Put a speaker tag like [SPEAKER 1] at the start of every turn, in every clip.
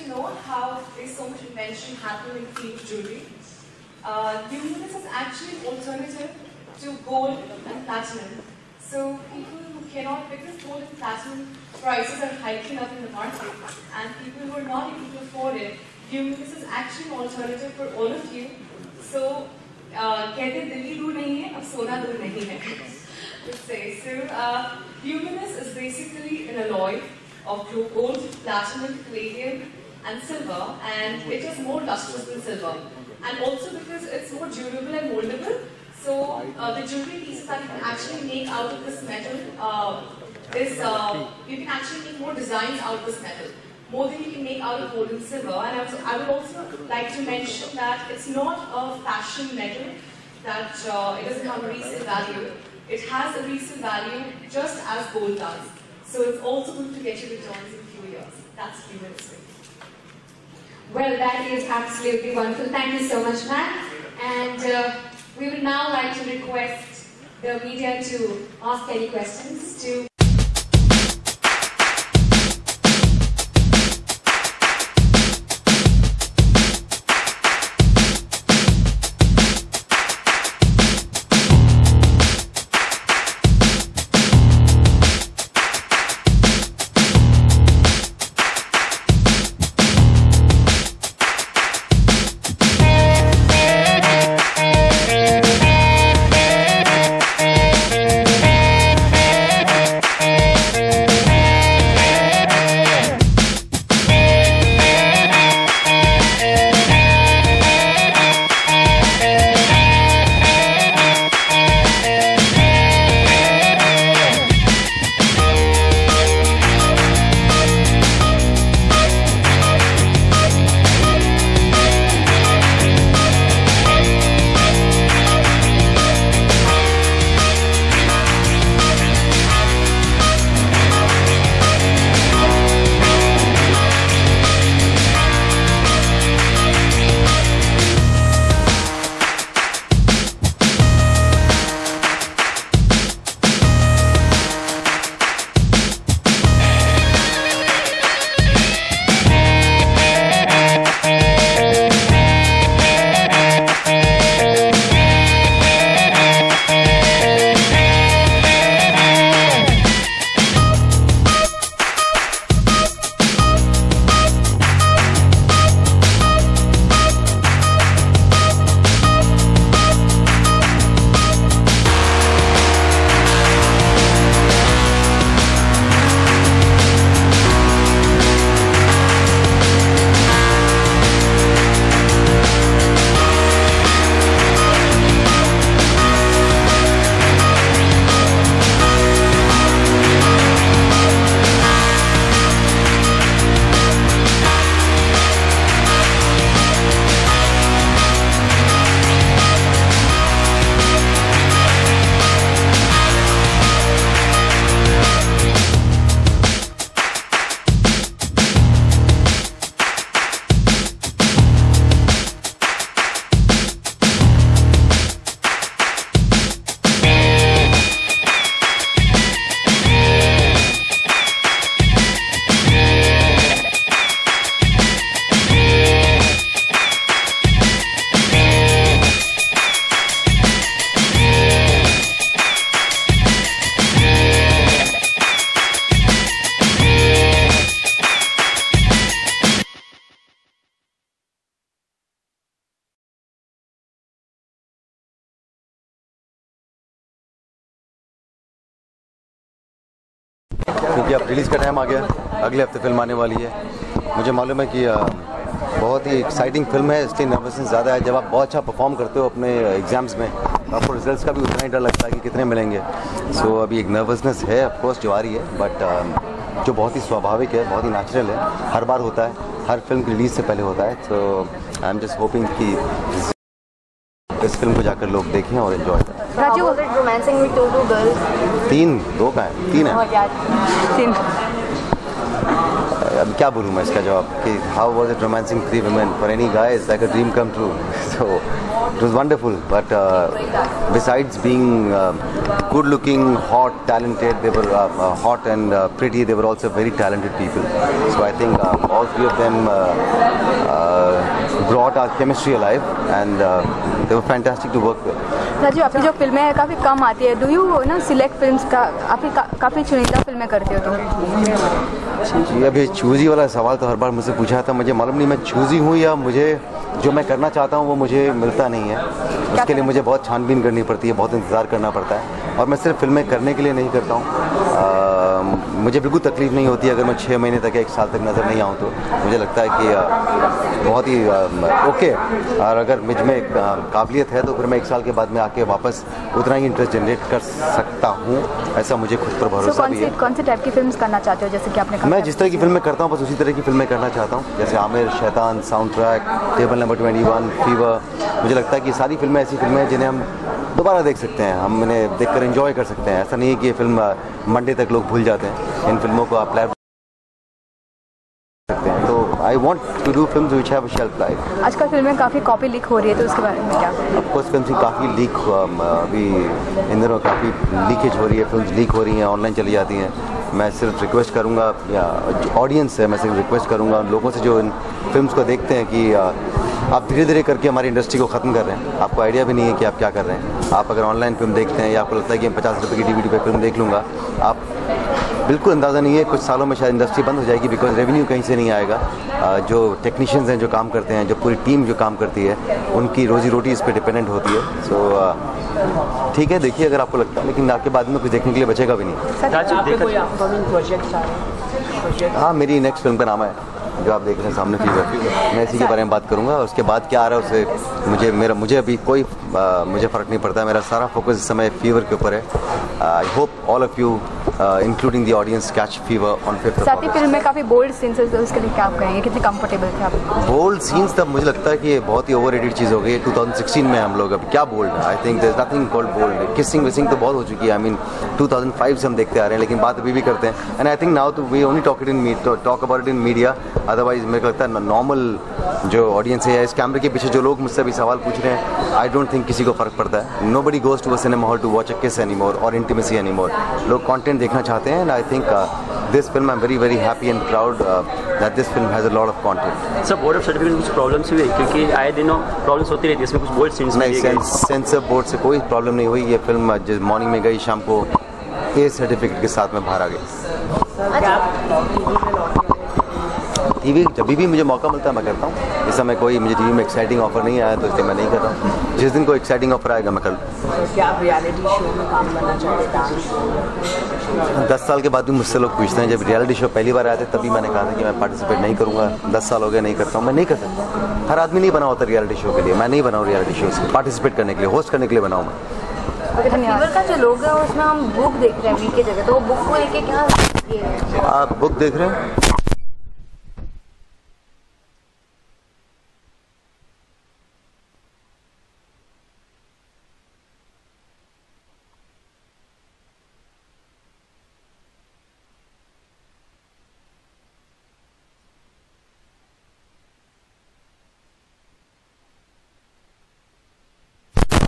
[SPEAKER 1] to know how there's so much invention happening in the field of jewelry. Luminous is actually an alternative to gold and platinum. So people who cannot, because gold and platinum prices are hiking up in the market, and people who are not able to afford it, Luminous is actually an alternative for all of you. So, कहते दिल्ली दूर नहीं है, अब सोना दूर नहीं है. Let's say. So, Luminous is basically an alloy of gold, platinum, palladium, and silver, and it is more lustrous than silver. And also because it's more durable and moldable, so the jewelry pieces that you can actually make out of this metal you can actually make more designs out of this metal, more than you can make out of gold and silver. And I would also like to mention that it's not a fashion metal, that it doesn't have a resale value. It has a resale value just as gold does. So it's also going to get you returns in a few years. That's Luminous.
[SPEAKER 2] Well, that is absolutely wonderful. Thank you so much, Matt. And we would now like to request the media to ask any questions to
[SPEAKER 3] क्योंकि अब release का time आ गया, अगले हफ्ते film आने वाली है। मुझे मालूम है कि बहुत ही एक्साइटिंग फिल्म है, इसलिए नर्वसनेस ज़्यादा है। जब आप बहुत अच्छा परफॉर्म करते हो अपने एग्ज़ाम्स में, आपको रिजल्ट्स का भी उतना ही डर लगता है कि कितने मिलेंगे। सो अभी एक नर्वसनेस है, ऑफकोर्स जो आ रही है, बट जो बहुत ही स्वाभाविक है, बहुत ही नेचुरल है, हर बार होता है, हर फिल्म की रिलीज़ से पहले होता है। तो आई एम जस्ट होपिंग कि इस फिल्म को जाकर लोग देखें और एंजॉय करें।
[SPEAKER 4] Raju, was it romancing with two girls?
[SPEAKER 3] 2 का है, 3 है।
[SPEAKER 4] तीन।
[SPEAKER 3] अब क्या बोलूँ मैं इसका जवाब कि how was it romancing 3 women for any guy is like a dream come true. So it was wonderful, but besides being good looking, hot, talented, they were hot and pretty, they were also very talented people. So I think all three of them brought our chemistry alive, and they were fantastic to work with.
[SPEAKER 4] Raju, आपकी जो फिल्में हैं काफ़ी कम आती है. Do you ना select films का, आपकी काफ़ी चुनिंदा फिल्में करते हो तुम?
[SPEAKER 3] जी, अभी चूज़ी वाला सवाल तो हर बार मुझसे पूछा था. मुझे मालूम नहीं मैं चूज़ी हूँ या मुझे जो मैं करना चाहता हूँ वो मुझे मिलता नहीं है. उसके लिए मुझे बहुत छानबीन करनी पड़ती है, बहुत इंतज़ार करना पड़ता है. और मैं सिर्फ फिल्में करने के लिए नहीं करता हूँ. मुझे बिल्कुल तकलीफ़ नहीं होती अगर मैं 6 महीने तक या 1 साल तक नज़र नहीं आऊँ. तो मुझे लगता है कि बहुत ही ओके, और अगर मुझ में काबिलियत है तो फिर मैं 1 साल के बाद में आके वापस उतना ही इंटरेस्ट जनरेट कर सकता हूँ. ऐसा मुझे खुद पर भरोसा भी है.
[SPEAKER 4] कौन सी टाइप की फिल्म्स करना चाहते हो? जैसे कि आपने कहा,
[SPEAKER 3] मैं जिस तरह की फिल्में करता हूँ बस उसी तरह की फिल्में करना चाहता हूँ. जैसे आमिर, शैतान, sound track, table number 21, fever. मुझे लगता है कि सारी फिल्में ऐसी फिल्में हैं जिन्हें हम दोबारा देख सकते हैं, हम इन्हें देखकर एंजॉय कर सकते हैं. ऐसा नहीं है कि ये फिल्म मंडे तक लोग भूल जाते हैं. इन फिल्मों को आप प्ले सकते हैं. तो I want to do films which have a shelf life.
[SPEAKER 4] आजकल फिल्में काफ़ी कॉपी लीक हो रही है, तो उसके बारे में क्या?
[SPEAKER 3] ऑफकोर्स फिल्म की काफ़ी लीक, अभी इन दिनों काफ़ी लीकेज हो रही है. फिल्म लीक हो रही हैं, ऑनलाइन चली जाती हैं. मैं सिर्फ रिक्वेस्ट करूंगा, या ऑडियंस है, मैं सिर्फ रिक्वेस्ट करूंगा उन लोगों से जो इन फिल्म्स को देखते हैं कि आप धीरे धीरे करके हमारी इंडस्ट्री को ख़त्म कर रहे हैं. आपको आइडिया भी नहीं है कि आप क्या कर रहे हैं. आप अगर ऑनलाइन फिल्म देखते हैं या आपको लगता है कि मैं 50 रुपये की DVD पे फिल्म देख लूँगा, आप बिल्कुल अंदाज़ा नहीं है कुछ सालों में शायद इंडस्ट्री बंद हो जाएगी. बिकॉज रेवेन्यू कहीं से नहीं आएगा. जो टेक्नीशियंस हैं जो काम करते हैं, जो पूरी टीम जो काम करती है, उनकी रोजी रोटी इस पर डिपेंडेंट होती है. सो ठीक है, देखिए अगर आपको लगता है, लेकिन आपके बाद में कुछ देखने के लिए बचेगा भी नहीं. हाँ, मेरी नेक्स्ट फिल्म का नाम है जो आप देख रहे हैं सामने, फीवर. मैं इसी के बारे में बात करूंगा. उसके बाद क्या आ रहा है उससे मुझे अभी कोई मुझे फ़र्क नहीं पड़ता. मेरा सारा फोकस इस समय फीवर के ऊपर है. I hope all of you including the audience catch fever on 5th
[SPEAKER 4] साथ ही फिल्म में काफ़ी बोल्ड सीन्स है, उसके लिए क्या आप कहेंगे? कितने कंफर्टेबल थे आप?
[SPEAKER 3] बोल्ड सीन्स तब मुझे लगता है कि ये बहुत ही ओवररेटेड चीज़ हो गई है. 2016 में हम लोग अब क्या बोल्ड है? I think there is nothing called bold. Kissing विसिंग तो बहुत हो चुकी है. आई मीन 2005 से हम देखते आ रहे हैं, लेकिन बात अभी भी करते हैं. एंड आई थिंक नाउ तो we only talk about it in media. Otherwise मेरे को लगता है नॉर्मल जो ऑडियंस है या इस कैमरे के पीछे जो लोग मुझसे अभी सवाल पूछ रहे हैं, आई डोंट थिंक किसी को फ़र्क पड़ता है. Nobody goes to a cinema hall to watch a kiss anymore और इंटीमेसी एनीमोर. लोग कंटेंट देखना चाहते हैं. And I think this film, I am very very happy and proud that this film has a lot of content.
[SPEAKER 5] Sir, board of certificate में कुछ problems हुई क्योंकि आए दिनों प्रॉब्लम्स होती रहती है, इसमें कुछ बोर्ड सीन्स
[SPEAKER 3] नहीं, सेंसर बोर्ड से कोई प्रॉब्लम नहीं हुई. ये फिल्म जिस मॉर्निंग में गई, शाम को ए सर्टिफिकेट के साथ में बाहर आ गई. टीवी जब भी मुझे मौका मिलता है मैं करता हूँ. इस समय कोई मुझे टीवी में एक्साइटिंग ऑफर नहीं आया तो इसलिए मैं नहीं कर रहा हूँ. जिस दिन कोई एक्साइटिंग ऑफर आएगा मैं कर लूँ.
[SPEAKER 6] क्या आप रियलिटी शो में काम करना चाहते हैं?
[SPEAKER 3] 10 साल के बाद भी मुझसे लोग पूछते हैं. जब रियलिटी शो पहली बार आए थे तभी मैंने कहा था कि मैं पार्टिसिपेट नहीं करूँगा. 10 साल हो गए नहीं करता हूँ. मैं नहीं कर सकता. हर आदमी नहीं बना होता रियलिटी शो के लिए. मैं नहीं बनाऊँ रियलिटी शो से पार्टिसिपेट करने के लिए, होस्ट करने के लिए बनाऊँ मैं.
[SPEAKER 4] फीवर का जो लोग है उसमें हम बुक देख रहे हैं वीक की जगह, तो वो बुक को लेके क्या ये है?
[SPEAKER 3] आप बुक देख रहे हैं?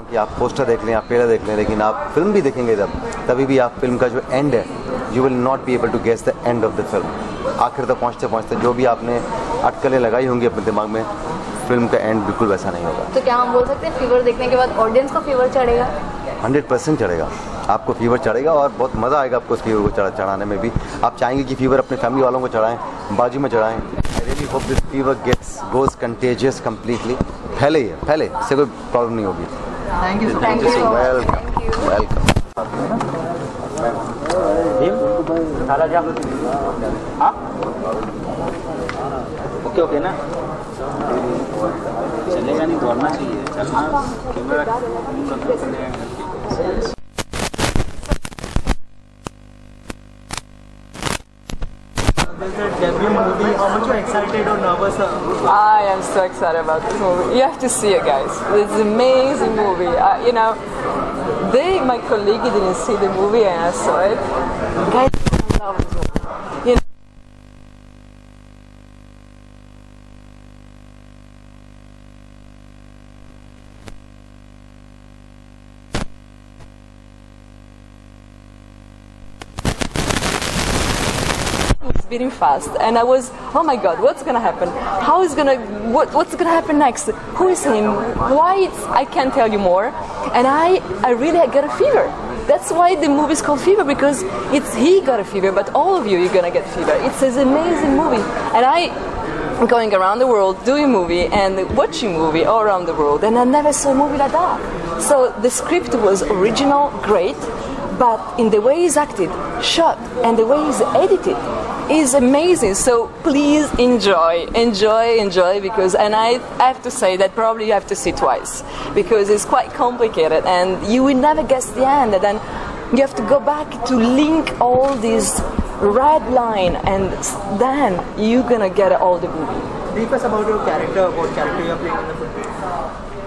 [SPEAKER 3] कि आप पोस्टर देख लें, आप ट्रेलर देख लें, लेकिन आप फिल्म भी देखेंगे तभी भी आप फिल्म का जो एंड है, you will not be able to guess the end of the film. आखिर तक पहुँचते पहुँचते जो भी आपने अटकलें लगाई होंगी अपने दिमाग में, फिल्म का एंड बिल्कुल वैसा नहीं होगा.
[SPEAKER 4] तो क्या हम बोल सकते हैं फीवर देखने के बाद ऑडियंस को फीवर चढ़ेगा?
[SPEAKER 3] 100% चढ़ेगा. आपको फीवर चढ़ेगा और बहुत मज़ा आएगा आपको उस फीवर को चढ़ाने में भी. आप चाहेंगे कि फीवर अपने फैमिली वालों को चढ़ाएं, बाजू में चढ़ाएं. I really hope this fever goes contagious completely. फैले, इससे कोई प्रॉब्लम नहीं होगी.
[SPEAKER 6] Thank you.
[SPEAKER 3] वेलकम.
[SPEAKER 5] ओके ना, चलेगा नहीं, दौड़ना चाहिए, चलना camera.
[SPEAKER 6] Debut movie, how much you excited or nervous?
[SPEAKER 7] I am so excited about this movie. You have to see it, guys. It's an amazing movie. My colleague didn't see the movie, and I saw it. Guys, I love this movie. You know, beating fast, and I was, oh my God, what's gonna happen? What's gonna happen next? Who is him? Why? I can't tell you more. And I really got a fever. That's why the movie is called Fever, because he got a fever, but all of you're gonna get fever. It's an amazing movie, and I'm going around the world doing movie and watching movie all around the world, and I never saw a movie like that. So the script was original, great, but in the way it's acted, shot, and the way it's edited is amazing. So please enjoy, because, and I have to say that probably you have to see twice, because it's quite complicated and you will never guess the end, and then you have to go back to link all these red line, and then you're gonna get all the movie.
[SPEAKER 8] Brief us about your character, what character you are playing in the film.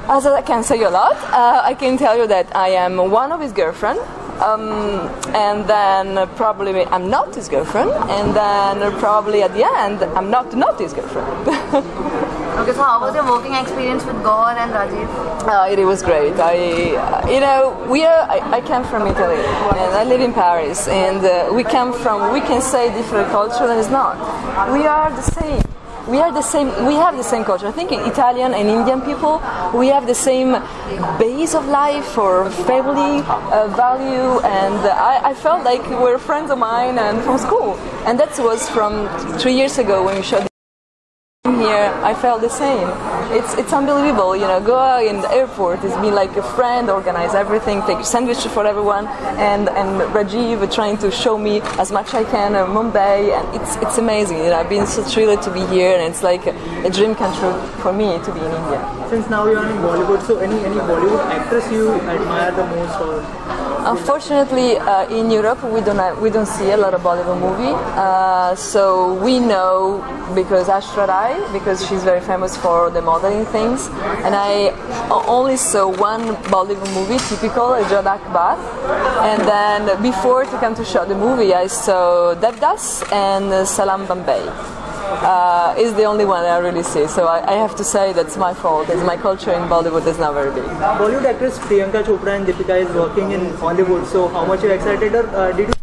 [SPEAKER 7] As I can say a lot, I can tell you that I am one of his girlfriend, and then probably I'm not his girlfriend, and then probably at the end I'm not his girlfriend.
[SPEAKER 4] Okay, so how was your working experience with Gaur and Rajiv?
[SPEAKER 7] It was great. I came from Italy and I live in Paris, and we can say different culture, and it's not. We are the same. We have the same culture. I think Italian and Indian people, we have the same base of life or family value, and I felt like we were friends of mine and from school. And that was from 3 years ago when we showed here. I felt the same. It's unbelievable, go out in the airport, it's been like a friend, organize everything, take a sandwich for everyone, and Rajiv trying to show me as much I can Mumbai, and it's amazing. I've been so thrilled to be here, and it's like a dream come true for me to be in India.
[SPEAKER 8] Since now you are in Bollywood, so any Bollywood actress you admire the most? Or
[SPEAKER 7] unfortunately, in Europe we don't see a lot of Bollywood movie. So we know because Ashra Rai, because she's very famous for the modeling things, and I only saw one Bollywood movie, typical Jod Akbar, and then before to come to shoot the movie, I saw Devdas and Salam Bombay. Is the only one I really see. So I have to say that's my fault. It's my culture in Bollywood is not very big.
[SPEAKER 8] Bollywood actress Priyanka Chopra and Deepika is working in Hollywood. So how much are you excited, or did you?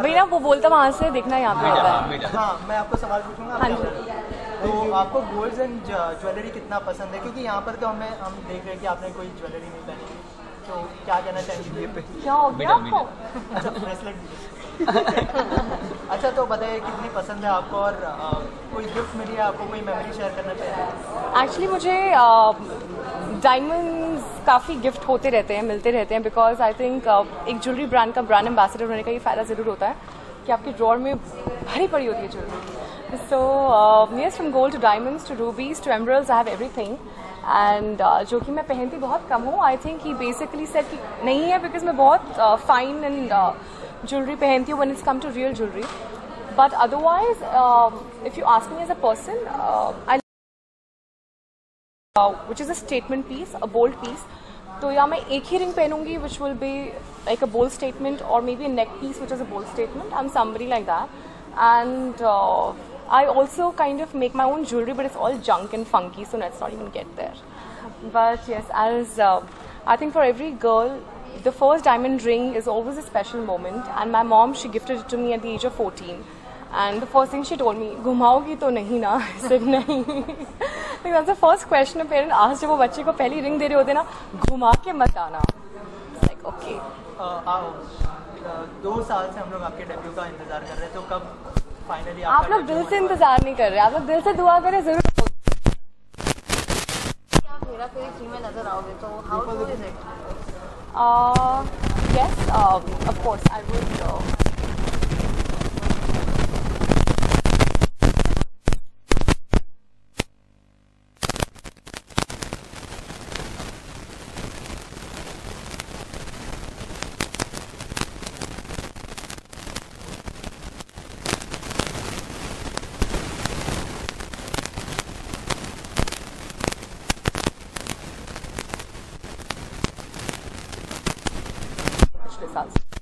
[SPEAKER 1] भैया वो बोलता वहाँ से देखना यहाँ पे होता है।
[SPEAKER 8] हाँ, मैं आपको सवाल पूछूंगा।
[SPEAKER 1] हाँ जी।
[SPEAKER 8] तो आपको गोल्ड एंड ज्वेलरी कितना पसंद है? क्योंकि यहाँ पर तो हम देख रहे हैं कि आपने कोई ज्वेलरी नहीं पहनी, तो क्या कहना चाहेंगे ये पे?
[SPEAKER 1] क्या हो गया आपको?
[SPEAKER 8] अच्छा, ब्रेसलेट। अच्छा, तो बताइए कितनी पसंद है आपको, और कोई गिफ्ट मिली है आपको, कोई मेमोरी शेयर करना चाहिए?
[SPEAKER 1] एक्चुअली मुझे डायमंड्स काफ़ी गिफ्ट होते रहते हैं, मिलते रहते हैं, बिकॉज आई थिंक एक ज्वेलरी ब्रांड का ब्रांड एम्बेसडर होने का ये फ़ायदा ज़रूर होता है कि आपकी ड्रॉर में भरी पड़ी होती है jewellery. So yes, from gold to diamonds to rubies to emeralds, I have everything, and जो कि मैं पहनती बहुत कम हूँ। I think he basically said कि नहीं है, बिकॉज मैं बहुत फाइन एंड ज्वेलरी पहनती हूँ when it's come to real jewelry. But otherwise, if you ask me as a person, which is a statement piece, a bold piece, तो या मैं एक ही ring पहनूंगी which will be like a bold statement, or maybe a neck piece which is a bold statement. I'm somebody like that, and I also kind of make my own jewelry, but it's all junk and funky, so let's not even get there. But yes, as I think for every girl, the first diamond ring is always a special moment, and my mom, she gifted it to me at the age of 14, and the first thing she told me, घुमाओगी तो नहीं ना? I said नहीं. That's the first question a parent asks जब वो बच्चे को पहली ring दे रहे होते ना, घुमा के मत आना. Like okay.
[SPEAKER 8] 2 साल से हम लोग आपके डेब्यू का इंतजार कर रहे हैं, तो कब फाइनली
[SPEAKER 1] आप लोग दिल से इंतजार नहीं कर रहे, आप लोग दिल से दुआ करें, जरूर। मेरा
[SPEAKER 4] फिर फ्री में नजर आओगे तो how true is it?
[SPEAKER 7] Yes, of course, I would. पिछले साल से